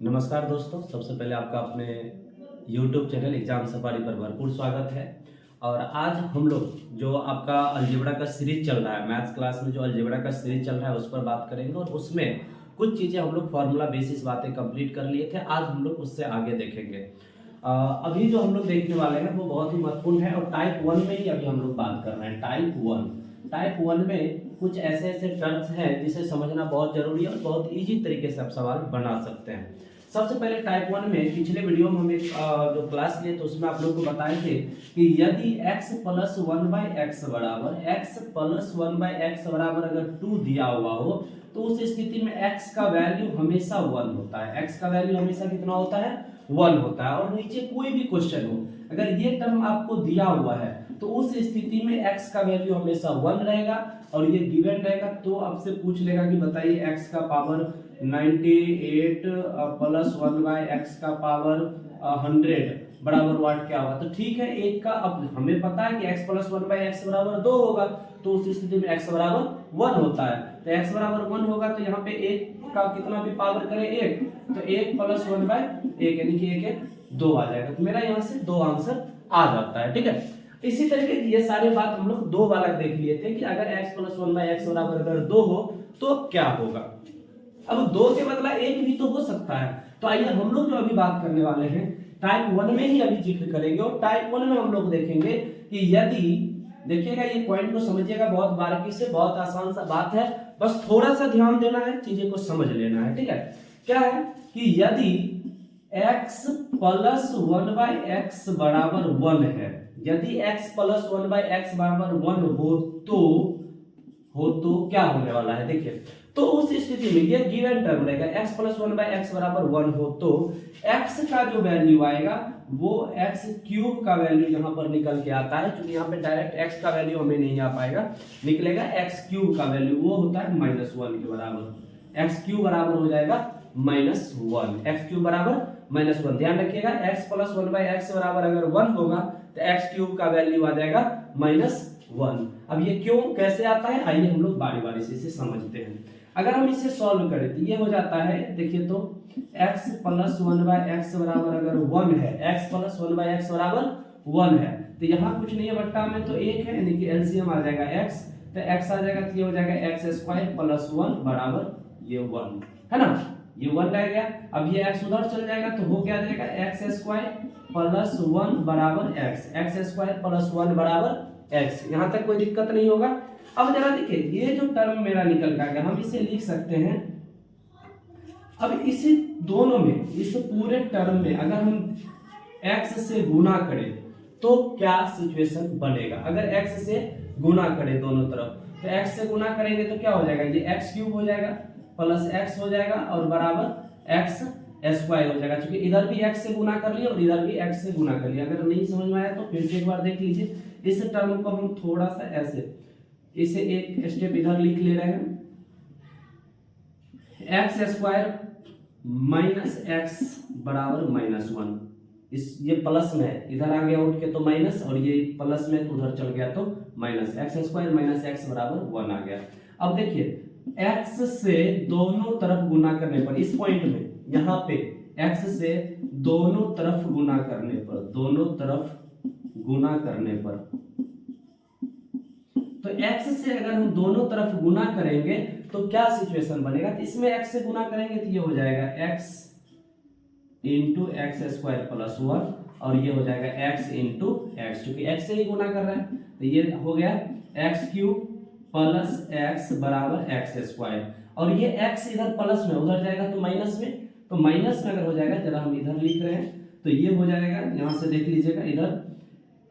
नमस्कार दोस्तों, सबसे पहले आपका अपने YouTube चैनल एग्जाम सफारी पर भरपूर स्वागत है। और आज हम लोग जो आपका अलजेब्रा का सीरीज चल रहा है, मैथ्स क्लास में जो अलजेब्रा का सीरीज चल रहा है उस पर बात करेंगे। और उसमें कुछ चीज़ें हम लोग फार्मूला बेसिस बातें कंप्लीट कर लिए थे, आज हम लोग उससे आगे देखेंगे। अभी जो हम लोग देखने वाले हैं वो बहुत ही महत्वपूर्ण है और टाइप 1 में ही अभी हम लोग बात कर रहे हैं। टाइप 1 में कुछ ऐसे ऐसे टर्म्स हैं जिसे समझना बहुत जरूरी है और बहुत इजी तरीके से आप सवाल बना सकते हैं। सबसे पहले टाइप 1 में पिछले वीडियो में हम एक जो क्लास लिए तो उसमें आप लोगों को बताए थे कि यदि x प्लस 1/x बराबर अगर 2 दिया हुआ हो तो उस स्थिति में x का वैल्यू हमेशा 1 होता है। x का वैल्यू हमेशा कितना होता है? 1 होता है। और नीचे कोई भी क्वेश्चन हो, अगर ये टर्म आपको दिया हुआ है तो उस स्थिति में x का वैल्यू हमेशा 1 रहेगा और ये गिवन रहेगा। तो आपसे पूछ लेगा कि बताइए x का पावर 98 प्लस 1/x का पावर 100 बराबर वाट क्या होगा? तो ठीक है, एक का अब हमें पता है कि x प्लस 1/x बराबर 2 होगा, तो उस स्थिति में x बराबर 1 होता है। तो x बराबर 1 होगा तो यहाँ पे एक का कितना भी पावर करें 1, तो 1 प्लस 1/1 यानी कि 1 1 2 आ जाएगा। तो मेरा यहाँ से 2 आंसर आ जाता है। ठीक है, इसी तरीके की ये सारे बात हम लोग 2 वाला देख लिए थे कि अगर x प्लस 1/x बराबर अगर 2 हो तो क्या होगा। अब 2 के बदला 1 भी तो हो सकता है। तो आइए हम लोग जो अभी बात करने वाले हैं टाइप 1 में ही अभी जिक्र करेंगे। और टाइप 1 में हम लोग देखेंगे कि यदि, देखिएगा ये पॉइंट को समझिएगा, बहुत बारीकी से, बहुत आसान सा बात है, बस थोड़ा सा ध्यान देना है, चीजें को समझ लेना है। ठीक है, क्या है कि यदि x प्लस 1/x बराबर 1 है, यदि x प्लस 1/x बराबर 1 हो तो क्या होने वाला है? देखिए, तो उस स्थिति में ये गिवन टर्म रहेगा x प्लस 1/x बराबर 1 हो तो x का जो वैल्यू आएगा वो x क्यूब का वैल्यू यहाँ पर निकल के आता है। क्योंकि यहाँ पे डायरेक्ट x का वैल्यू हमें नहीं आ पाएगा, निकलेगा x क्यूब का वैल्यू, वो होता है -1 के बराबर। x क्यूब बराबर हो जाएगा -1, x क्यूब बराबर -1। ध्यान रखिएगा, x प्लस 1/x बराबर अगर 1 होगा तो x क्यूब का वैल्यू आ जाएगा -1। अब ये क्यों कैसे आता है, आइए हम लोग बारी बारी से इसे समझते हैं। अगर हम इसे सॉल्व करें तो ये हो जाता है, देखिए तो x प्लस 1/x बराबर अगर 1 है, x प्लस 1/x बराबर 1 है तो यहाँ कुछ नहीं है, बट्टा में तो 1 है, यानी कि एलसीएम आ जाएगा x, तो x आ जाएगा तो ये हो जाएगा x² प्लस 1 बराबर ये 1 है ना, ये 1 रह गया। अब ये x उधर चल जाएगा तो हो क्या जाएगा x² प्लस 1 बराबर x² प्लस 1 बराबर x। यहां तक कोई दिक्कत नहीं होगा। अब जरा देखिए, ये जो टर्म मेरा निकल गया, हम इसे लिख सकते हैं। अब इसी दोनों में, इस पूरे टर्म में अगर हम x से गुना करें तो क्या सिचुएशन बनेगा? अगर x से गुना करें दोनों तरफ तो x से गुना करेंगे तो क्या हो जाएगा, ये x क्यूब हो जाएगा प्लस x हो जाएगा और बराबर x स्क्वायर हो जाएगा। क्योंकि इधर भी x से गुना कर लिया और इधर भी x से गुना कर लिया। अगर नहीं समझ में आया तो फिर से एक बार देख लीजिए। इस टर्म को हम थोड़ा सा ऐसे, इसे एक स्टेप इधर लिख ले रहे हैं, x² माइनस x बराबर -1। इस ये प्लस में है, इधर आ गया उठ के तो माइनस, और ये प्लस में तो उधर चल गया तो माइनस, x² माइनस x बराबर 1 आ गया। अब देखिए, x से दोनों तरफ गुना करने पर, इस पॉइंट में यहाँ पे x से दोनों तरफ गुना करने पर, दोनों तरफ गुना करने पर, तो x से अगर हम दोनों तरफ गुना करेंगे तो क्या सिचुएशन बनेगा? तो इसमें x से गुना करेंगे तो ये हो जाएगा x इंटू x² प्लस 1 और ये हो जाएगा x इंटू x, क्योंकि x से ही गुना कर रहे हैं तो ये हो गया x क्यूब प्लस x बराबर x²। और ये x इधर प्लस में, उधर जाएगा तो माइनस में, तो माइनस में अगर हो जाएगा, जरा हम इधर लिख रहे हैं तो ये हो जाएगा, यहां से देख लीजिएगा, इधर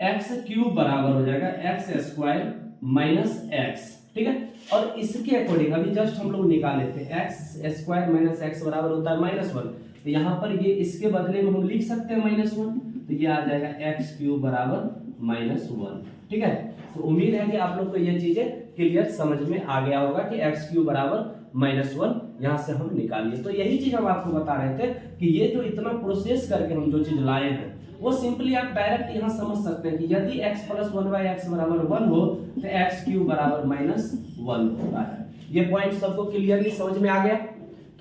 x क्यूब बराबर हो जाएगा x² माइनस x। ठीक है, और इसके अकॉर्डिंग अभी जस्ट हम लोग निकाले थे x² माइनस x बराबर होता है -1, तो यहाँ पर ये इसके बदले में हम लिख सकते हैं -1, तो ये आ जाएगा x क्यूब बराबर -1। ठीक है, तो उम्मीद है कि आप लोग को ये चीजें क्लियर समझ में आ गया होगा कि x क्यूब बराबर -1 यहाँ से हम निकालिए। तो यही चीज हम आपको बता रहे थे कि ये जो इतना प्रोसेस करके हम जो चीज लाए हैं वो सिंपली आप डायरेक्ट यहाँ समझ सकते हैं कि यदि x प्लस 1/x बराबर 1 हो तो x क्यूब बराबर -1 होता है। ये पॉइंट सबको क्लियरली समझ में आ गया।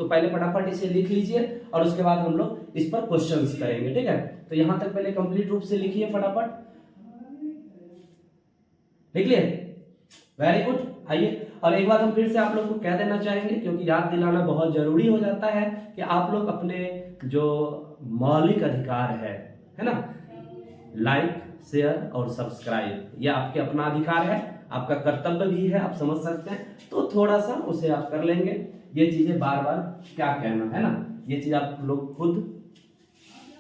तो पहले फटाफट इसे लिख लीजिए और उसके बाद हम लोग इस पर क्वेश्चंस करेंगे, ठीक है। तो यहां तक पहले कंप्लीट रूप से लिखिए, फटाफट लिख लिए, वेरी गुड। आइए, और एक बात हम फिर से आप लोग को कह देना चाहेंगे, क्योंकि याद दिलाना बहुत जरूरी हो जाता है कि आप लोग अपने जो मौलिक अधिकार है ना, लाइक शेयर और सब्सक्राइब, ये आपके अपना अधिकार है, आपका कर्तव्य भी है, आप समझ सकते हैं। तो थोड़ा सा उसे आप कर लेंगे, ये चीजें बार बार क्या कहना है ना, ये चीज आप लोग खुद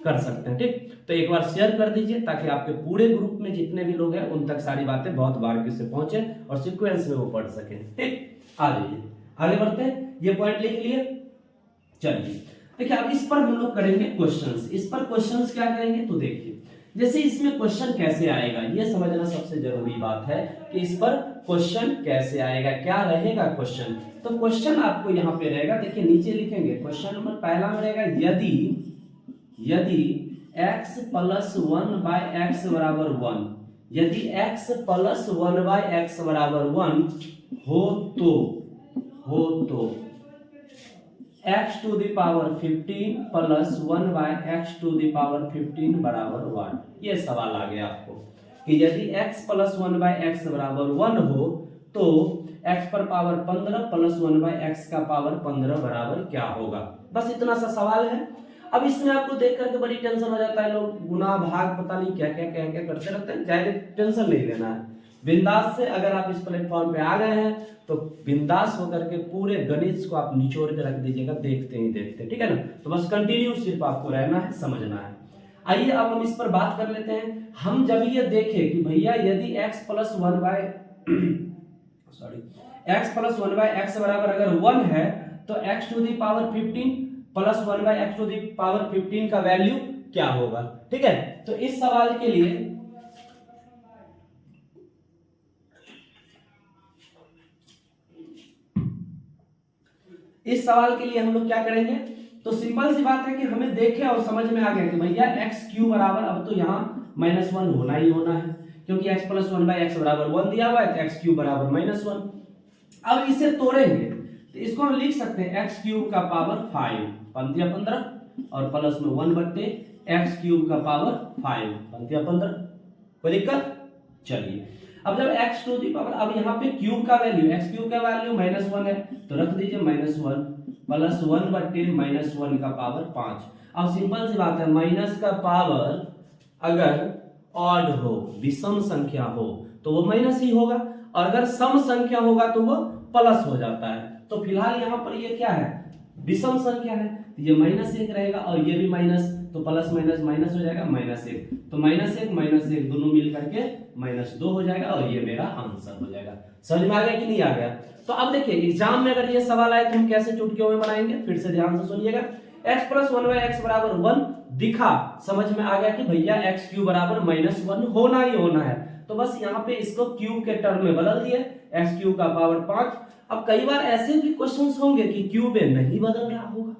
कर सकते हैं, ठीक। तो एक बार शेयर कर दीजिए ताकि आपके पूरे ग्रुप में जितने भी लोग हैं उन तक सारी बातें बहुत बारीकी से पहुंचे और सीक्वेंस में वो पढ़ सके, ठीक। आ जाइए, आगे बढ़ते हैं, ये पॉइंट लिख लिए। चलिए देखिए, अब इस पर हम लोग करेंगे क्वेश्चंस। इस पर क्वेश्चंस क्या करेंगे, तो देखिए जैसे इसमें क्वेश्चन कैसे आएगा ये समझना सबसे जरूरी बात है कि इस पर क्वेश्चन कैसे आएगा, क्या रहेगा क्वेश्चन। तो क्वेश्चन आपको यहाँ पे रहेगा, देखिए नीचे लिखेंगे, क्वेश्चन नंबर पहला में रहेगा यदि x प्लस 1/x बराबर 1, यदि x प्लस 1/x बराबर 1 हो तो x टू द पावर 15 प्लस 1/x टू द पावर 15 बराबर 1। ये सवाल आ गया आपको कि यदि x प्लस 1/x बराबर 1 हो तो x पर पावर 15 प्लस 1/x का पावर 15 बराबर क्या होगा। बस इतना सा सवाल है। अब इसमें आपको देख करके बड़ी टेंशन हो जाता है, लोग गुना भाग पता नहीं क्या क्या करते रहते हैं। ज्यादा टेंशन नहीं लेना है, बिंदास से अगर आप इस प्लेटफॉर्म पे आ गए हैं तो बिंदास होकर के पूरे गणित को आप निचोड़ के रख दीजिएगा, देखते ही देखते, ठीक है ना। तो बस कंटिन्यू सिर्फ आपको रहना है, समझना है। आइए अब हम इस पर बात कर लेते हैं। हम जब ये देखें कि भैया यदि x प्लस 1/x बराबर अगर 1 है तो x टू दी पावर 15 प्लस 1/x टू दी पावर 15 का वैल्यू क्या होगा, ठीक है। तो इस सवाल के लिए हम लोग क्या करेंगे, तो सिंपल सी बात है कि हमें देखे और समझ में आ गया कि भैया x³ बराबर, अब तो यहाँ -1 होना ही होना है, क्योंकि x प्लस 1/x बराबर 1 दिया हुआ है, तो x³ बराबर -1। अब इसे तोड़ेंगे तो इसको हम लिख सकते हैं x³ का पावर 5 15 और प्लस में 1/x³ का पावर 5 15। कोई दिक्कत। चलिए अब जब x टू दी पावर, अब यहाँ पे क्यूब का वैल्यू, x³ का वैल्यू -1 है तो रख दीजिए -1 प्लस 1/-1 का पावर 5। अब सिंपल सी बात है, माइनस का पावर अगर ऑड हो, विषम संख्या हो तो वो माइनस ही होगा, और अगर सम संख्या होगा तो वो प्लस हो जाता है। तो फिलहाल यहाँ पर ये क्या है, विषम संख्या है, तो ये -1 रहेगा और ये भी माइनस, तो प्लस माइनस माइनस हो जाएगा -1, तो -1 दोनों मिल करके -2 हो जाएगा और ये मेरा आंसर हो जाएगा। समझ में आ गया कि नहीं आ गया। तो अब देखिए एग्जाम में अगर ये सवाल आए तो हम कैसे चुटकियों में बनाएंगे, फिर से ध्यान से सुनिएगा। x प्लस 1/x बराबर 1 दिखा, समझ में आ गया कि भैया x³ बराबर -1 होना ही होना है, तो बस यहाँ पे इसको क्यूब के टर्म में बदल दिए, x³ का पावर 5। अब कई बार ऐसे भी क्वेश्चंस होंगे कि क्यूब में नहीं बदल रहा होगा,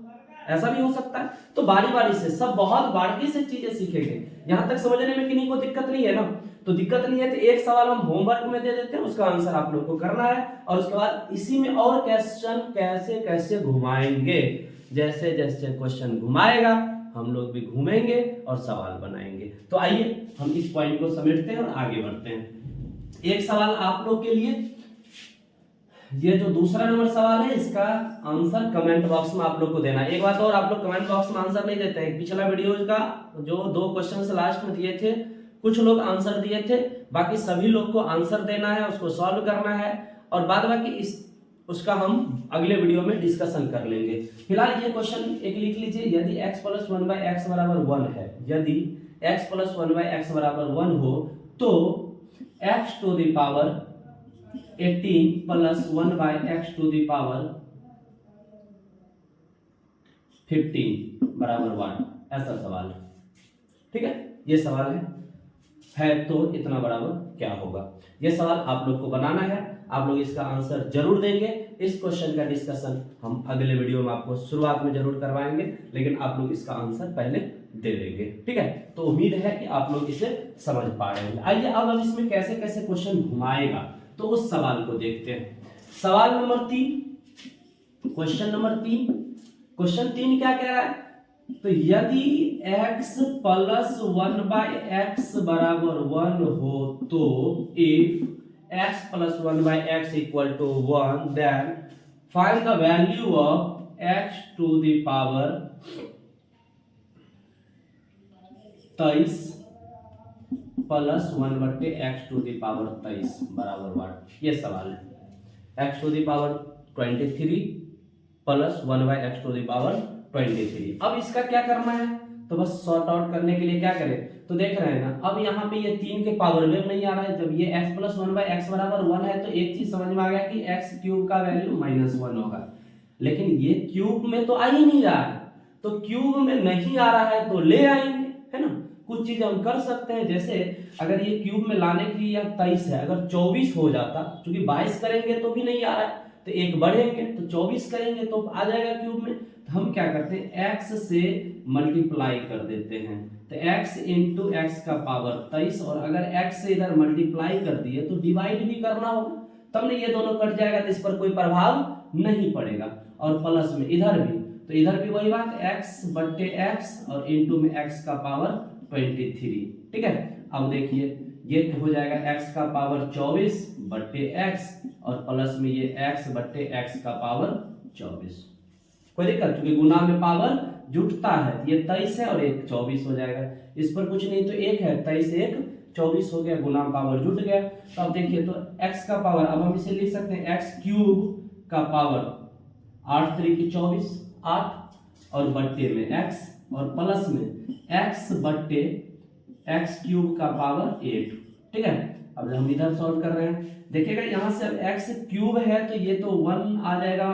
ऐसा भी हो सकता है। तो बारी बारी से सब बहुत बारीकी से चीजें सीखेंगे, यहाँ तक समझने में किन्हीं को दिक्कत नहीं है ना। तो दिक्कत नहीं है तो एक सवाल हम होमवर्क में दे देते हैं, उसका आंसर आप लोग को करना है, और उसके बाद इसी में और क्वेश्चन कैसे कैसे घुमाएंगे, जैसे जैसे क्वेश्चन घुमाएगा हम लोग भी घूमेंगे और सवाल बनाएंगे। तो आइए हम इस पॉइंट को समेटते हैं और आगे बढ़ते हैं। एक सवाल आप लोग के लिए, ये जो दूसरा नंबर सवाल है इसका आंसर कमेंट बॉक्स में आप लोग को देना है। एक बात और, आप लोग कमेंट बॉक्स में आंसर नहीं देते हैं। पिछला वीडियो का जो 2 क्वेश्चन लास्ट में दिए थे, कुछ लोग आंसर दिए थे, बाकी सभी लोग को आंसर देना है, उसको सॉल्व करना है, और बाद बाकी उसका हम अगले वीडियो में डिस्कशन कर लेंगे। फिलहाल ये क्वेश्चन एक लिख लीजिए, यदि x प्लस 1/x बराबर 1 है, यदि x प्लस 1/x बराबर 1 हो तो x टू द पावर 18 प्लस 1/x टू द पावर 15 बराबर 1, ऐसा सवाल है, ठीक है। ये सवाल है तो इतना बराबर क्या होगा, ये सवाल आप लोग को बनाना है। आप लोग इसका आंसर जरूर देंगे। इस क्वेश्चन का डिस्कशन हम अगले वीडियो में आपको शुरुआत में जरूर करवाएंगे, लेकिन आप लोग इसका आंसर पहले दे देंगे, ठीक है। तो उम्मीद है कि आप लोग इसे समझ पा रहे हैं। आइए अब हम इसमें कैसे कैसे क्वेश्चन घुमाएगा तो उस सवाल को देखते हैं। सवाल नंबर 3, क्वेश्चन नंबर 3, क्वेश्चन 3 क्या कह रहा है, तो यदि x प्लस 1/x बराबर 1 हो तो if x plus 1/x equal to 1 then find the value of x to the power 23 plus 1/x to the power 23 बराबर 1। ये सवाल है। x to the power 23 plus 1/x to the power 23। अब इसका क्या करना है, तो बस सॉर्ट आउट करने के लिए क्या करें, तो देख रहे हैं ना, अब यहाँ पे ये 3 के पावर में नहीं आ रहा है। जब ये x प्लस 1/x बराबर 1 है तो एक चीज समझ में आ गया कि x क्यूब का वैल्यू -1 होगा, लेकिन ये क्यूब में तो आ ही नहीं रहा है, तो क्यूब में नहीं आ रहा है तो ले आएंगे, है ना। कुछ चीज हम कर सकते हैं, जैसे अगर ये क्यूब में लाने के लिए 23 है, अगर 24 हो जाता, क्योंकि 22 करेंगे तो भी नहीं आ रहा है, तो एक बढ़ेंगे तो 24 करेंगे तो आ जाएगा क्यूब में। तो हम क्या करते हैं, x से मल्टीप्लाई कर देते हैं, तो x इंटू एक्स का पावर 23, और अगर x से इधर मल्टीप्लाई कर दिए तो डिवाइड भी करना होगा, तब नहीं ये दोनों कट जाएगा तो इस पर कोई प्रभाव नहीं पड़ेगा। और प्लस में इधर भी, तो इधर भी वही बात, x बट्टे x और इंटू में x का पावर 23, ठीक है। अब देखिए ये हो जाएगा x का पावर 24 बट्टे x और प्लस में ये x बट्टे x का पावर 24। कोई दिक्कत, क्योंकि गुना में पावर जुटता है, ये 23 है और एक 24 हो जाएगा, इस पर कुछ नहीं, तो एक है 23 एक 24 हो गया, गुना में पावर जुट गया। तो अब देखिए, तो x का पावर, अब हम इसे लिख सकते हैं x क्यूब का पावर 8 3 की 24 8 और बट्टे में x और प्लस में x बट्टे x क्यूब का पावर 8, ठीक है। अब हम इधर सॉल्व कर रहे हैं, देखिएगा यहाँ से अब x क्यूब है तो ये तो 1 आ जाएगा,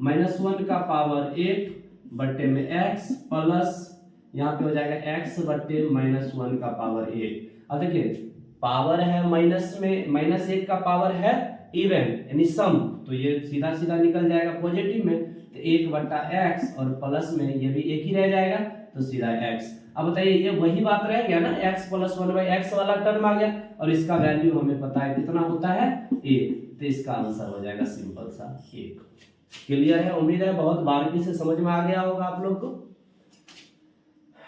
-1 का पावर 8 बट्टे में x प्लस यहाँ पे हो जाएगा x बट्टे -1 का पावर 8। अब देखिए पावर है माइनस में, -1 का पावर है इवन यानी सम, तो ये सीधा सीधा निकल जाएगा पॉजिटिव में, तो 1 बट्टा x और प्लस में ये भी एक ही रह जाएगा तो सीधा x। अब बताइए ये वही बात रह गया ना, x प्लस 1/x वाला टर्म आ गया और इसका वैल्यू हमें पता है कितना होता है 1, तो इसका आंसर हो जाएगा सिंपल सा 1। क्लियर है, उम्मीद है बहुत बारीकी से समझ में आ गया होगा आप लोग को।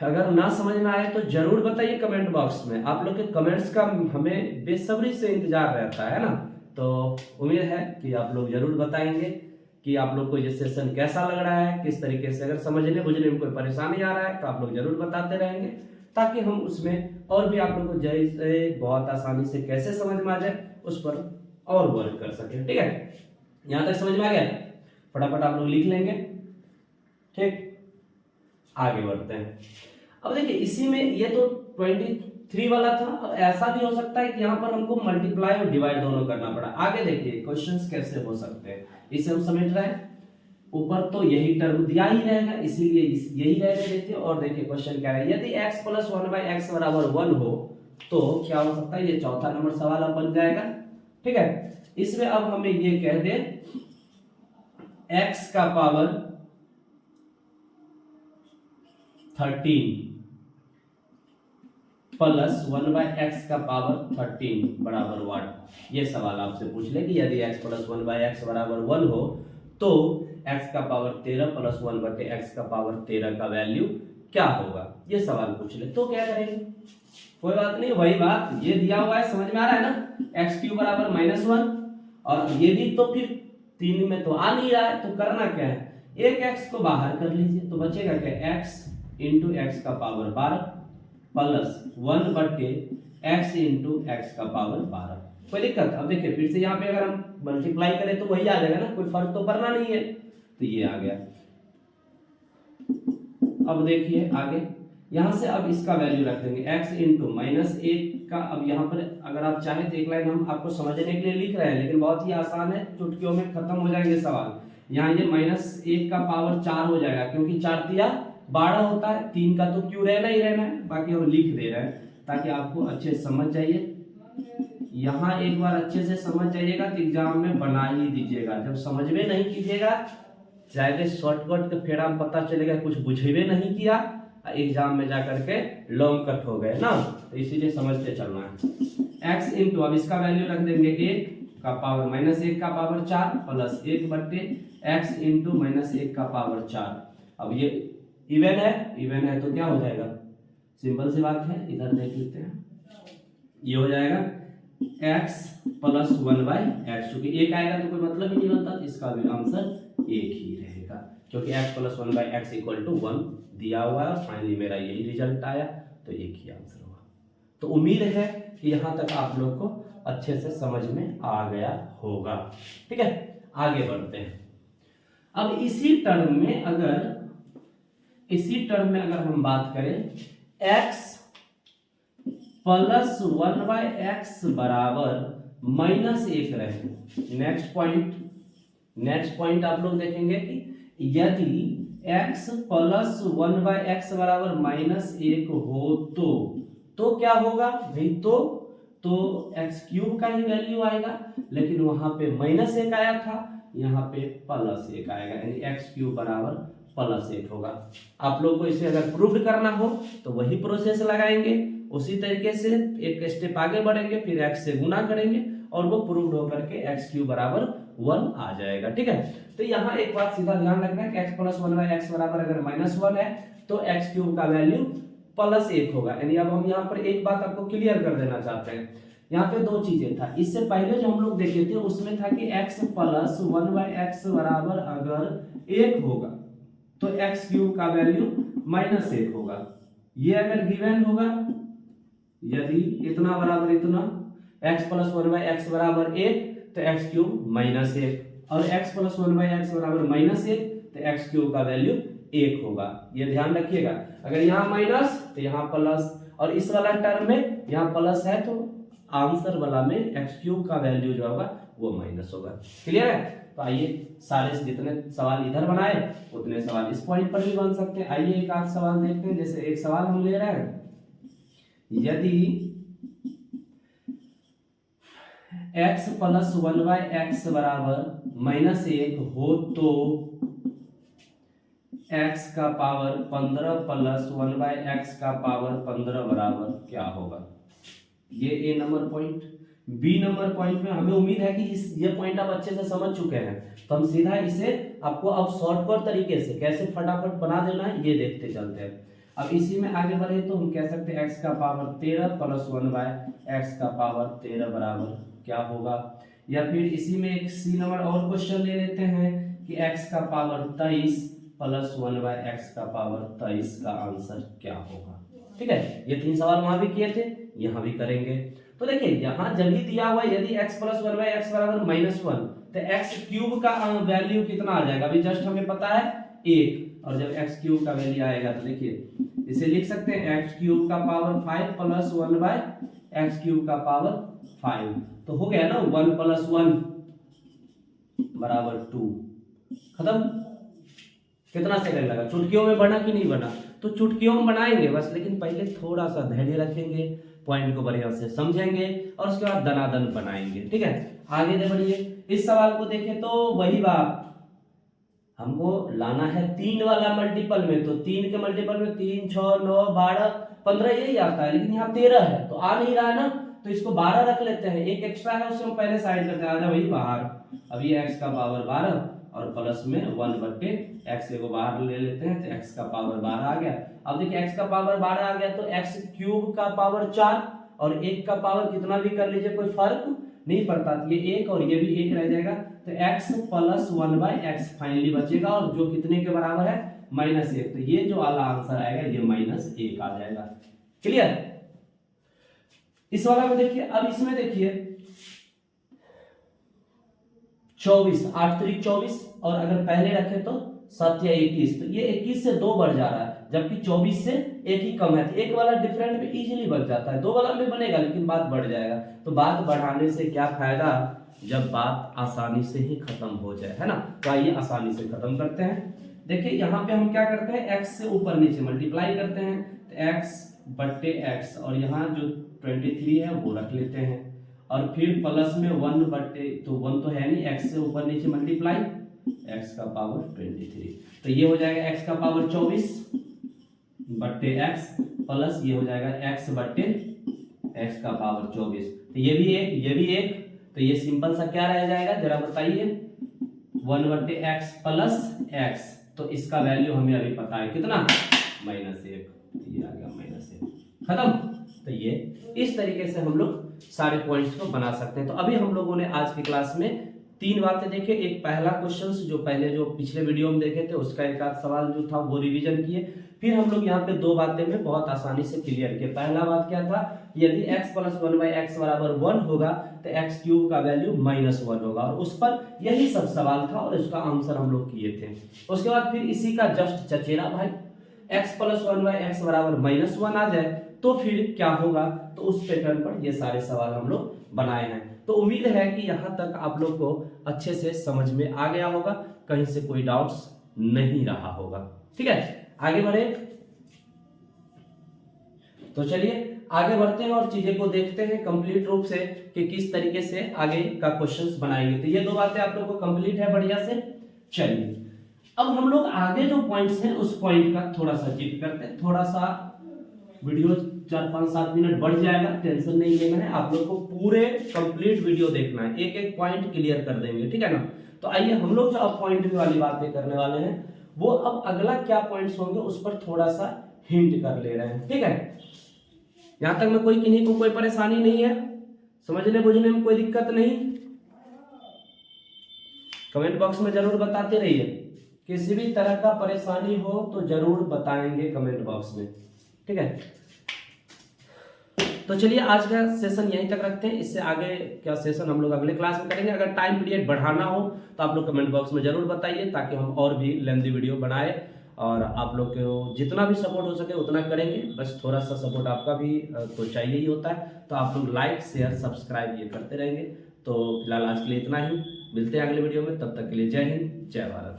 अगर ना समझ में आए तो जरूर बताइए कमेंट बॉक्स में, आप लोग के कमेंट्स का हमें बेसब्री से इंतजार रहता है ना। तो उम्मीद है कि आप लोग जरूर बताएंगे कि आप लोग को ये सेशन कैसा लग रहा है, किस तरीके से, अगर समझने बुझने में कोई परेशानी आ रहा है तो आप लोग जरूर बताते रहेंगे, ताकि हम उसमें और भी आप लोग को जैसे बहुत आसानी से कैसे समझ में आ जाए उस पर और वर्क कर सके, ठीक है। यहाँ तक समझ में आ गया, फटाफट आप लोग लिख लेंगे, ठीक। आगे बढ़ते हैं। अब देखिए इसी में ये तो 23 वाला था, अब ऐसा भी हो सकता है कि यहाँ पर हमको मल्टीप्लाई और डिवाइड दोनों करना पड़ा। आगे देखिए क्वेश्चंस कैसे हो सकते हैं, इसे हम समेट रहे हैं, ऊपर तो यही टर्म दिया ही रहेगा इसीलिए यही रहने देते हैं। और देखिए क्वेश्चन क्या है, यदि x प्लस 1/x बराबर 1 हो तो क्या हो सकता है, ये चौथा नंबर सवाल अब बन जाएगा, ठीक है। इसमें अब हमें ये कह दे x का पावर 13 प्लस 1/x का पावर 13 बराबर 1। ये सवाल आपसे पूछ ले कि यदि x प्लस 1/x बराबर 1 हो तो x का पावर 13 प्लस 1/x का पावर 13 का वैल्यू क्या होगा, ये सवाल पूछ ले तो क्या करेंगे। कोई बात नहीं, वही बात ये दिया हुआ है, समझ में आ रहा है ना, x क्यूब बराबर -1 और ये भी तो फिर 3 में तो आ नहीं रहा है, तो करना क्या है, एक x को बाहर कर लीजिए तो बचेगा क्या, x इंटू एक्स का power 12 plus 1/x into x का पावर 12। कोई दिक्कत, अब देखिए फिर से यहाँ पे अगर हम मल्टीप्लाई करें तो वही आ जाएगा ना, कोई फर्क तो पड़ना नहीं है, तो ये आ गया। अब देखिए आगे यहाँ से अब इसका वैल्यू रख देंगे x इंटू -1 का। अब यहाँ पर अगर आप चाहें तो एक लाइन हम आपको समझने के लिए लिख रहे हैं, लेकिन बहुत ही आसान है, चुटकियों में खत्म हो जाएंगे सवाल। यहाँ ये -1 का पावर 4 हो जाएगा, क्योंकि 4 तिया 12 होता है, 3 का तो क्यों रहना ही रहना है, बाकी हम लिख दे रहे हैं ताकि आपको अच्छे से समझ जाइए। यहाँ एक बार अच्छे से समझ जाइएगा तो एग्जाम में बना ही दीजिएगा, जब समझ में नहीं कीजिएगा जाके शॉर्टकट के फेरा में पता चलेगा कुछ बुझेबे नहीं किया, एग्जाम में जाकर के लॉन्ग कट हो गए ना, तो इसीलिए समझते चलना है। x इंटू, अब इसका वैल्यू रख देंगे 1 का पावर -1 का पावर 4 प्लस 1/x इंटू -1 का पावर 4। अब ये इवन है तो क्या हो जाएगा, सिंपल सी बात है, इधर देख लेते हैं, ये हो जाएगा x प्लस 1/x, क्योंकि एक आएगा तो कोई मतलब ही नहीं बनता, तो इसका भी आंसर एक ही रहेगा, क्योंकि x plus 1/x equal to 1 दिया हुआ है। फाइनली मेरा यही रिजल्ट आया, तो एक ही आंसर होगा। तो उम्मीद है कि यहाँ तक आप लोग को अच्छे से समझ में आ गया होगा। ठीक है, आगे बढ़ते हैं। अब इसी टर्म में अगर हम बात करें x प्लस 1/x बराबर -1 रहे। नेक्स्ट पॉइंट आप लोग देखेंगे कि यदि x प्लस 1/x बराबर -1 हो तो क्या होगा भाई, तो x क्यूब का ही वैल्यू आएगा, लेकिन वहां पे -1 आया था, यहाँ पे +1 आएगा, यानी x क्यूब बराबर +1 होगा। आप लोग को इसे अगर प्रूव करना हो तो वही प्रोसेस लगाएंगे, उसी तरीके से एक स्टेप आगे बढ़ेंगे, फिर x से गुना करेंगे और वो प्रूव होकर के x क्यूब बराबर 1 आ जाएगा। ठीक है, तो यहाँ एक बात सीधा ध्यान रखना है कि x प्लस 1/x बराबर अगर -1 है तो x क्यूब का वैल्यू +1 होगा। यानी अब हम यहाँ पर एक बात आपको क्लियर कर देना चाहते हैं, यहाँ पे दो चीजें था, इससे पहले जो हम लोग देखे थे उसमें था कि x प्लस 1/x बराबर अगर 1 होगा तो x क्यूब का वैल्यू -1 होगा। ये अगर गिवन होगा, यदि इतना बराबर इतना, x प्लस 1/x बराबर 1 तो x क्यूब -1, और x प्लस 1/x बराबर -1 तो x क्यूब का वैल्यू 1 होगा। ये ध्यान रखिएगा, अगर यहाँ माइनस तो यहाँ प्लस, और इस वाला टर्म में यहाँ प्लस है तो आंसर वाला में x क्यूब का वैल्यू जो होगा वो माइनस होगा। क्लियर है? तो आइए सारे जितने सवाल इधर बनाए उतने सवाल इस पॉइंट पर भी बन सकते हैं। आइए एक आध सवाल देखते हैं। जैसे एक सवाल हम ले रहे हैं, यदि x प्लस 1/x बराबर -1 हो तो x का पावर 15 प्लस 1/x का पावर 15 बराबर क्या होगा। ये A number point. B number point में हमें उम्मीद है कि ये पॉइंट आप अच्छे से समझ चुके हैं, तो हम सीधा इसे आपको अब शॉर्टकट तरीके से कैसे फटाफट बना देना है ये देखते चलते हैं। अब इसी में आगे बढ़े तो हम कह सकते हैं x का पावर 13 प्लस 1/x का पावर 13 बराबर क्या होगा। या फिर इसी में एक सी नंबर और क्वेश्चन ले लेते हैं कि x का पावर 23 प्लस 1/x का पावर 23 का आंसर क्या होगा। ठीक है, ये तीन सवाल वहां भी किए थे, यहाँ भी करेंगे। तो देखिए यहाँ जब ही दिया हुआ यदि x प्लस 1/x बराबर -1 तो x क्यूब का वैल्यू कितना आ जाएगा, अभी जस्ट हमें पता है 1, और जब x क्यूब का वैल्यू आएगा तो देखिए इसे लिख सकते हैं x क्यूब का पावर 5 प्लस 1/x क्यूब का पावर 5, तो हो गया ना 1 प्लस 1 बराबर 2। खत्म। कितना सेकंड लगा, चुटकियों में बना कि नहीं बना, तो चुटकियों में बनाएंगे बस, लेकिन पहले थोड़ा सा धैर्य रखेंगे, पॉइंट को बढ़िया से समझेंगे और उसके बाद दनादन बनाएंगे। ठीक है, आगे बढ़िए। इस सवाल को देखें तो वही बात, हमको लाना है 3 वाला मल्टीपल में, तो 3 के मल्टीपल में 3, 6, 9, 12, 15 यही आता है, लेकिन यहाँ 13 है तो आ नहीं रहा है ना, तो इसको 12 रख लेते हैं, एक एक्स्ट्रा है उसको हम पहले साइड करते हैं, आ जा वही बाहर। अब ये x का पावर 12 और प्लस में 1/x को बाहर ले लेते हैं, तो x का पावर 12 आ गया। अब देखिए x का पावर 12 आ गया तो x क्यूब का पावर 4 और 1 का पावर कितना भी कर लीजिए कोई फर्क नहीं पड़ता, ये 1 और ये भी 1 रह जाएगा, तो x प्लस 1/x फाइनली बचेगा, और जो कितने के बराबर है -1, तो ये जो वाला आंसर आएगा ये -1 आ जाएगा। क्लियर? इस वाला में देखिए, अब इसमें देखिए 24, 8 3 24, और अगर पहले रखे तो 7 या 21, तो ये 21 से 2 बढ़ जा रहा है, जबकि 24 से 1 ही कम है, तो एक वाला डिफरेंट में इजीली बन जाता है, 2 वाला में बनेगा लेकिन बात बढ़ जाएगा। तो बात बढ़ाने से क्या फायदा जब बात आसानी से ही खत्म हो जाए, है ना। तो आइए आसानी से खत्म करते हैं। देखिए यहाँ पे हम क्या करते हैं, x से ऊपर नीचे मल्टीप्लाई करते हैं, तो x/x, और यहाँ जो 23 है वो रख लेते हैं, और फिर प्लस में 1/, तो 1 तो है नहीं, x से ऊपर नीचे मल्टीप्लाई, x का पावर 23, तो ये हो जाएगा x का पावर 24/x प्लस ये हो जाएगा x/x का पावर 24, तो ये भी एक, तो ये सिंपल सा क्या रह जाएगा जरा बताइए, 1/x प्लस x तो इसका वैल्यू हमें अभी पता है कितना, -1, ये आ गया -1, खत्म। तो ये इस तरीके से हम लोग सारे पॉइंट्स को बना सकते हैं। तो अभी हम लोगों ने आज की क्लास में 3 बातें देखे। एक पहला क्वेश्चन जो पहले जो पिछले वीडियो में देखे थे उसका एक आध सवाल जो था वो रिवीजन किए। फिर हम लोग यहाँ पे 2 बातें में बहुत आसानी से क्लियर किए। पहला बात क्या था, यदि x + 1/x = 1 होगा तो x³ का वैल्यू -1 होगा, और उस पर यही सब सवाल था और उसका आंसर हम लोग किए थे। उसके बाद फिर इसी का जस्ट चचेरा भाई, x + 1/x = -1 आ जाए तो फिर क्या होगा, तो उस पैटर्न पर ये सारे सवाल हम लोग बनाए हैं। तो उम्मीद है कि यहाँ तक आप लोग को अच्छे से समझ में आ गया होगा, कहीं से कोई डाउट्स नहीं रहा होगा। ठीक है, आगे बढ़े। तो चलिए आगे बढ़ते हैं और चीजें को देखते हैं कंप्लीट रूप से कि किस तरीके से आगे का क्वेश्चंस बनाएंगे। तो ये 2 बातें आप लोग को कंप्लीट है बढ़िया से। चलिए अब हम लोग आगे जो पॉइंट्स हैं उस पॉइंट का थोड़ा सा जिक्र करते हैं। थोड़ा सा वीडियो 4-5-7 मिनट बढ़ जाएगा, टेंशन नहीं लेना है, आप लोग को पूरे कंप्लीट वीडियो देखना है, एक एक पॉइंट क्लियर कर देंगे, ठीक है ना। तो आइए हम लोग जो अब पॉइंट वाली बातें करने वाले हैं वो अब अगला क्या पॉइंट्स होंगे उस पर थोड़ा सा हिंट कर ले रहे हैं। ठीक है, यहां तक में किन्हीं को कोई परेशानी नहीं है, समझने बुझने में कोई दिक्कत नहीं, कमेंट बॉक्स में जरूर बताते रहिए। किसी भी तरह का परेशानी हो तो जरूर बताएंगे कमेंट बॉक्स में, ठीक है। तो चलिए आज का सेशन यहीं तक रखते हैं, इससे आगे क्या सेशन हम लोग अगले क्लास में करेंगे। अगर टाइम पीरियड बढ़ाना हो तो आप लोग कमेंट बॉक्स में जरूर बताइए, ताकि हम और भी लेंथी वीडियो बनाए और आप लोग को जितना भी सपोर्ट हो सके उतना करेंगे। बस थोड़ा सा सपोर्ट आपका भी तो चाहिए ही होता है, तो आप लोग लाइक शेयर सब्सक्राइब ये करते रहेंगे। तो फिलहाल आज के लिए इतना ही, मिलते हैं अगले वीडियो में, तब तक के लिए जय हिंद जय भारत।